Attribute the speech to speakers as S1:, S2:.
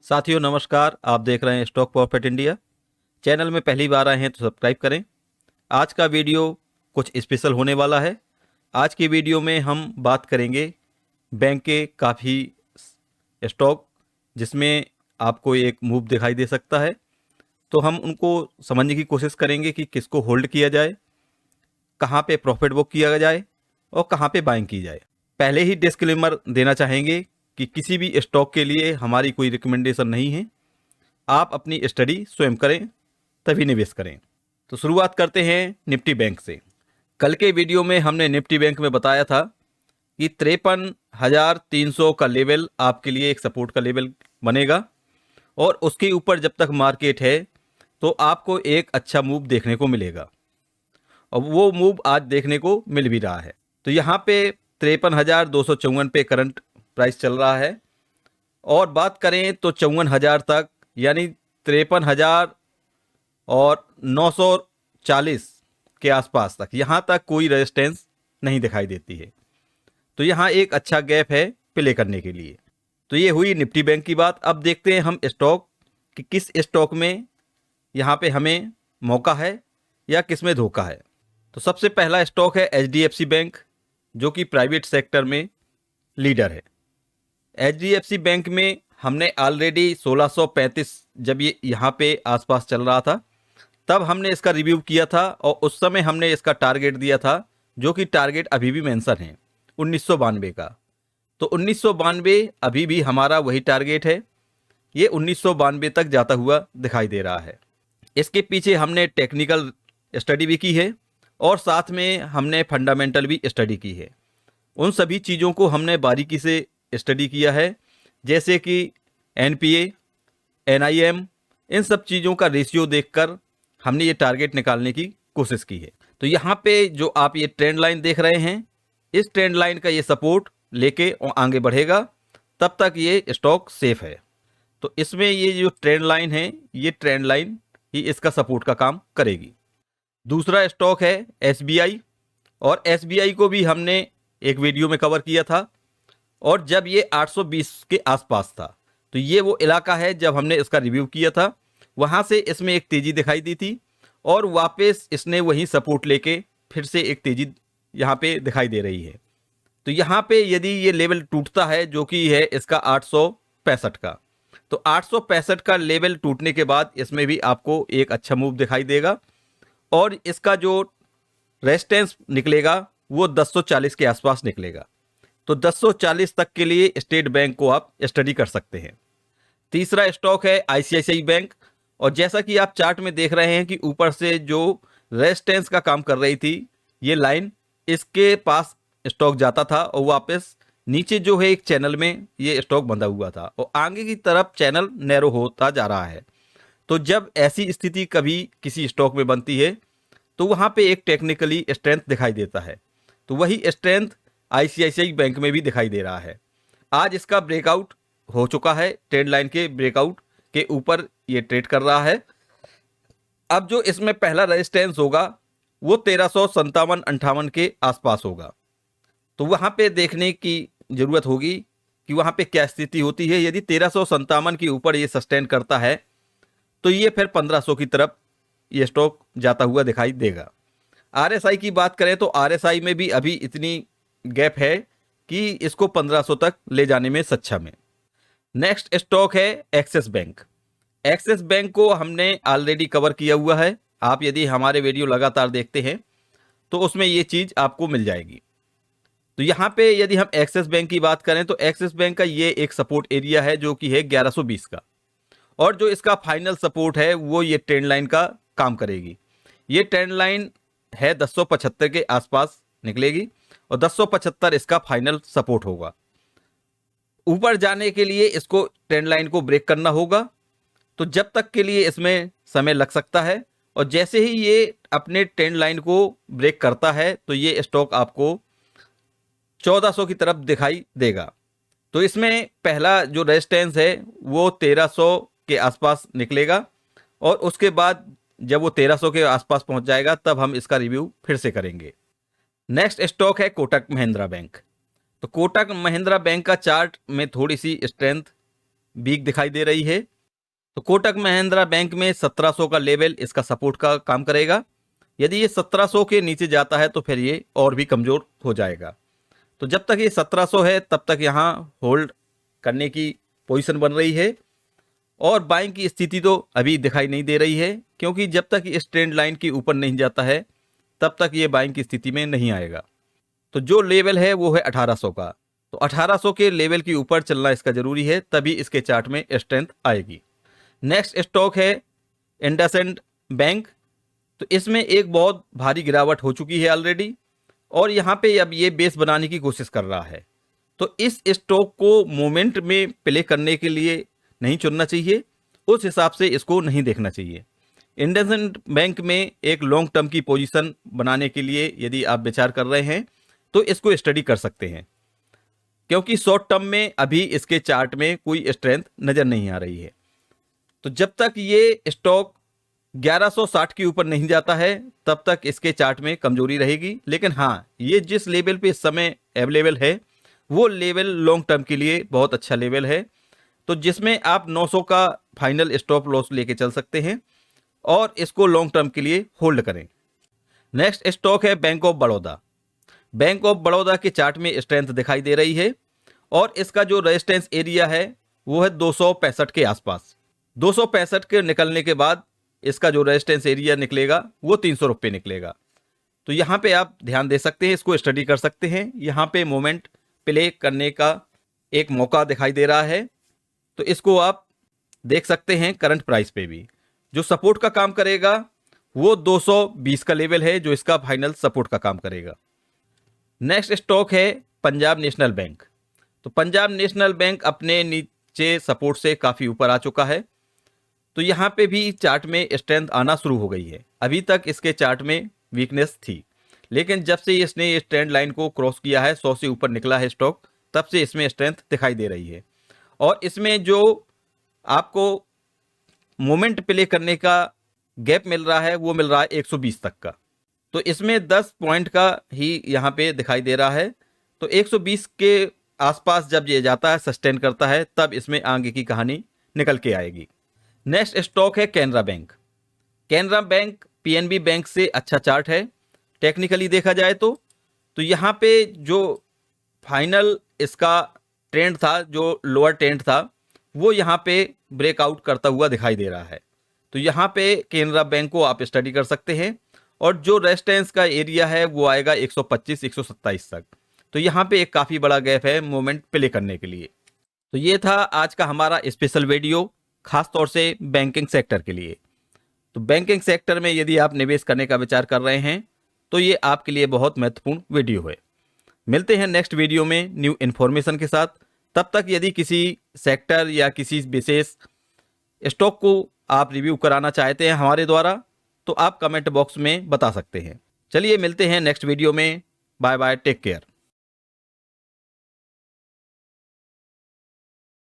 S1: साथियों नमस्कार, आप देख रहे हैं स्टॉक प्रॉफिट इंडिया। चैनल में पहली बार आए हैं तो सब्सक्राइब करें। आज का वीडियो कुछ स्पेशल होने वाला है। आज की वीडियो में हम बात करेंगे बैंक के काफ़ी स्टॉक जिसमें आपको एक मूव दिखाई दे सकता है, तो हम उनको समझने की कोशिश करेंगे कि किसको होल्ड किया जाए, कहाँ पे प्रॉफिट बुक किया जाए और कहाँ पे बाइंग की जाए। पहले ही डिस्क्लेमर देना चाहेंगे कि किसी भी स्टॉक के लिए हमारी कोई रिकमेंडेशन नहीं है। आप अपनी स्टडी स्वयं करें तभी निवेश करें। तो शुरुआत करते हैं निफ्टी बैंक से। कल के वीडियो में हमने निफ्टी बैंक में बताया था कि 53,300 का लेवल आपके लिए एक सपोर्ट का लेवल बनेगा और उसके ऊपर जब तक मार्केट है तो आपको एक अच्छा मूव देखने को मिलेगा और वो मूव आज देखने को मिल भी रहा है। तो यहाँ पे 53,254 पे करंट प्राइस चल रहा है और बात करें तो 54,000 तक, यानी 53,000 और 940 के आसपास तक, यहाँ तक कोई रेजिस्टेंस नहीं दिखाई देती है। तो यहाँ एक अच्छा गैप है प्ले करने के लिए। तो ये हुई निफ्टी बैंक की बात। अब देखते हैं हम स्टॉक कि किस स्टॉक में यहाँ पे हमें मौका है या किस में धोखा है। तो सबसे पहला स्टॉक है HDFC बैंक, जो कि प्राइवेट सेक्टर में लीडर है। HDFC बैंक में हमने ऑलरेडी 1635 जब ये यहाँ पे आसपास चल रहा था तब हमने इसका रिव्यू किया था और उस समय हमने इसका टारगेट दिया था, जो कि टारगेट अभी भी मेंशन है 1992 का। तो 1992 अभी भी हमारा वही टारगेट है। ये 1992 तक जाता हुआ दिखाई दे रहा है। इसके पीछे हमने टेक्निकल स्टडी भी की है और साथ में हमने फंडामेंटल भी स्टडी की है। उन सभी चीज़ों को हमने बारीकी से स्टडी किया है, जैसे कि NPA, NIM, इन सब चीज़ों का रेशियो देखकर हमने ये टारगेट निकालने की कोशिश की है। तो यहाँ पे जो आप ये ट्रेंड लाइन देख रहे हैं, इस ट्रेंड लाइन का ये सपोर्ट लेके आगे बढ़ेगा, तब तक ये स्टॉक सेफ है। तो इसमें ये जो ट्रेंड लाइन है, ये ट्रेंड लाइन ही इसका सपोर्ट का काम करेगी। दूसरा स्टॉक है SBI, और SBI को भी हमने एक वीडियो में कवर किया था और जब ये 820 के आसपास था, तो ये वो इलाका है जब हमने इसका रिव्यू किया था, वहाँ से इसमें एक तेज़ी दिखाई दी थी और वापस इसने वही सपोर्ट लेके फिर से एक तेज़ी यहाँ पे दिखाई दे रही है। तो यहाँ पे यदि ये लेवल टूटता है, जो कि है इसका 865 का, तो 865 का लेवल टूटने के बाद इसमें भी आपको एक अच्छा मूव दिखाई देगा और इसका जो रेजिस्टेंस निकलेगा वो 1040 के आसपास निकलेगा। तो 1040 तक के लिए स्टेट बैंक को आप स्टडी कर सकते हैं। तीसरा स्टॉक है ICICI बैंक, और जैसा कि आप चार्ट में देख रहे हैं कि ऊपर से जो रेजिस्टेंस का काम कर रही थी ये लाइन, इसके पास स्टॉक जाता था और वापस नीचे जो है एक चैनल में ये स्टॉक बंधा हुआ था और आगे की तरफ चैनल नैरो होता जा रहा है। तो जब ऐसी स्थिति कभी किसी स्टॉक में बनती है तो वहाँ पे एक टेक्निकली स्ट्रेंथ दिखाई देता है। तो वही स्ट्रेंथ ICICI बैंक में भी दिखाई दे रहा है। आज इसका ब्रेकआउट हो चुका है, ट्रेंड लाइन के ब्रेकआउट के ऊपर ये ट्रेड कर रहा है। अब जो इसमें पहला रेजिस्टेंस होगा वो 1357-58 के आसपास होगा। तो वहाँ पे देखने की ज़रूरत होगी कि वहाँ पे क्या स्थिति होती है। यदि 1357 के ऊपर ये सस्टेन करता है तो ये फिर 1500 की तरफ ये स्टॉक जाता हुआ दिखाई देगा। RSI की बात करें तो RSI में भी अभी इतनी गैप है कि इसको 1500 तक ले जाने में सक्षम है। नेक्स्ट स्टॉक है एक्सिस बैंक। एक्सिस बैंक को हमने ऑलरेडी कवर किया हुआ है। आप यदि हमारे वीडियो लगातार देखते हैं तो उसमें ये चीज़ आपको मिल जाएगी। तो यहाँ पे यदि हम एक्सिस बैंक की बात करें तो एक्सिस बैंक का ये एक सपोर्ट एरिया है जो कि है 1120 का, और जो इसका फाइनल सपोर्ट है वो ये ट्रेंड लाइन का काम करेगी। ये ट्रेंड लाइन है 1075 के आसपास निकलेगी और 1075 इसका फाइनल सपोर्ट होगा। ऊपर जाने के लिए इसको ट्रेंड लाइन को ब्रेक करना होगा, तो जब तक के लिए इसमें समय लग सकता है, और जैसे ही ये अपने ट्रेंड लाइन को ब्रेक करता है तो ये स्टॉक आपको 1400 की तरफ दिखाई देगा। तो इसमें पहला जो रेजिस्टेंस है वो 1300 के आसपास निकलेगा और उसके बाद जब वो 1300 के आसपास पहुंच जाएगा तब हम इसका रिव्यू फिर से करेंगे। नेक्स्ट स्टॉक है कोटक महिंद्रा बैंक। तो कोटक महिंद्रा बैंक का चार्ट में थोड़ी सी स्ट्रेंथ वीक दिखाई दे रही है। तो कोटक महिंद्रा बैंक में 1700 का लेवल इसका सपोर्ट का काम करेगा। यदि ये 1700 के नीचे जाता है तो फिर ये और भी कमज़ोर हो जाएगा। तो जब तक ये 1700 है तब तक यहाँ होल्ड करने की पोजीशन बन रही है और बाइंग की स्थिति तो अभी दिखाई नहीं दे रही है, क्योंकि जब तक इस ट्रेंड लाइन के ऊपर नहीं जाता है तब तक ये बाइंग की स्थिति में नहीं आएगा। तो जो लेवल है वो है 1800 का। तो 1800 के लेवल के ऊपर चलना इसका ज़रूरी है, तभी इसके चार्ट में स्ट्रेंथ आएगी। नेक्स्ट स्टॉक है इंडसइंड बैंक। तो इसमें एक बहुत भारी गिरावट हो चुकी है ऑलरेडी और यहाँ पे अब ये बेस बनाने की कोशिश कर रहा है। तो इस स्टॉक को मोमेंट में प्ले करने के लिए नहीं चुनना चाहिए, उस हिसाब से इसको नहीं देखना चाहिए। इंडसइंड बैंक में एक लॉन्ग टर्म की पोजीशन बनाने के लिए यदि आप विचार कर रहे हैं तो इसको स्टडी कर सकते हैं, क्योंकि शॉर्ट टर्म में अभी इसके चार्ट में कोई स्ट्रेंथ नज़र नहीं आ रही है। तो जब तक ये स्टॉक 1160 के ऊपर नहीं जाता है तब तक इसके चार्ट में कमजोरी रहेगी। लेकिन हाँ, ये जिस लेवल पे इस समय अवेलेबल है वो लेवल लॉन्ग टर्म के लिए बहुत अच्छा लेवल है, तो जिसमें आप 900 का फाइनल स्टॉप लॉस लेके चल सकते हैं और इसको लॉन्ग टर्म के लिए होल्ड करें। नेक्स्ट स्टॉक है bank of Baroda. Bank of Baroda के चार्ट में स्ट्रेंथ दिखाई दे रही है और इसका जो रेजिस्टेंस एरिया है वो है 265 के आसपास। 265 के निकलने के बाद इसका जो रेजिस्टेंस एरिया निकलेगा वो 300 रुपये निकलेगा। तो यहाँ पे आप ध्यान दे सकते हैं, इसको स्टडी कर सकते हैं। यहाँ पे मोमेंट प्ले करने का एक मौका दिखाई दे रहा है, तो इसको आप देख सकते हैं। करंट प्राइस पे भी जो सपोर्ट का काम करेगा वो 220 का लेवल है, जो इसका फाइनल सपोर्ट का काम करेगा। नेक्स्ट स्टॉक है पंजाब नेशनल बैंक। तो पंजाब नेशनल बैंक अपने नीचे सपोर्ट से काफ़ी ऊपर आ चुका है, तो यहाँ पे भी चार्ट में स्ट्रेंथ आना शुरू हो गई है। अभी तक इसके चार्ट में वीकनेस थी, लेकिन जब से इसने इस ट्रेंड लाइन को क्रॉस किया है, 100 से ऊपर निकला है स्टॉक, तब से इसमें स्ट्रेंथ दिखाई दे रही है। और इसमें जो आपको मोमेंट प्ले करने का गैप मिल रहा है वो मिल रहा है 120 तक का। तो इसमें 10 पॉइंट का ही यहाँ पे दिखाई दे रहा है। तो 120 के आसपास जब ये जाता है, सस्टेन करता है, तब इसमें आगे की कहानी निकल के आएगी। नेक्स्ट स्टॉक है Canara bank. Canara bank PNB bank से अच्छा चार्ट है टेक्निकली देखा जाए तो यहाँ पे जो फाइनल इसका ट्रेंड था, जो लोअर ट्रेंड था, वो यहाँ पे ब्रेकआउट करता हुआ दिखाई दे रहा है। तो यहाँ पे कैनरा बैंक को आप स्टडी कर सकते हैं और जो रेजिस्टेंस का एरिया है वो आएगा 125-127 तक। तो यहाँ पे एक काफ़ी बड़ा गैप है मोमेंट प्ले करने के लिए। तो ये था आज का हमारा स्पेशल वीडियो, खास तौर से बैंकिंग सेक्टर के लिए। तो बैंकिंग सेक्टर में यदि आप निवेश करने का विचार कर रहे हैं तो ये आपके लिए बहुत महत्वपूर्ण वीडियो है। मिलते हैं नेक्स्ट वीडियो में न्यू इन्फॉर्मेशन के साथ। तब तक यदि किसी सेक्टर या किसी विशेष स्टॉक को आप रिव्यू कराना चाहते हैं हमारे द्वारा, तो आप कमेंट बॉक्स में बता सकते हैं। चलिए मिलते हैं नेक्स्ट वीडियो में। Bye bye, take care.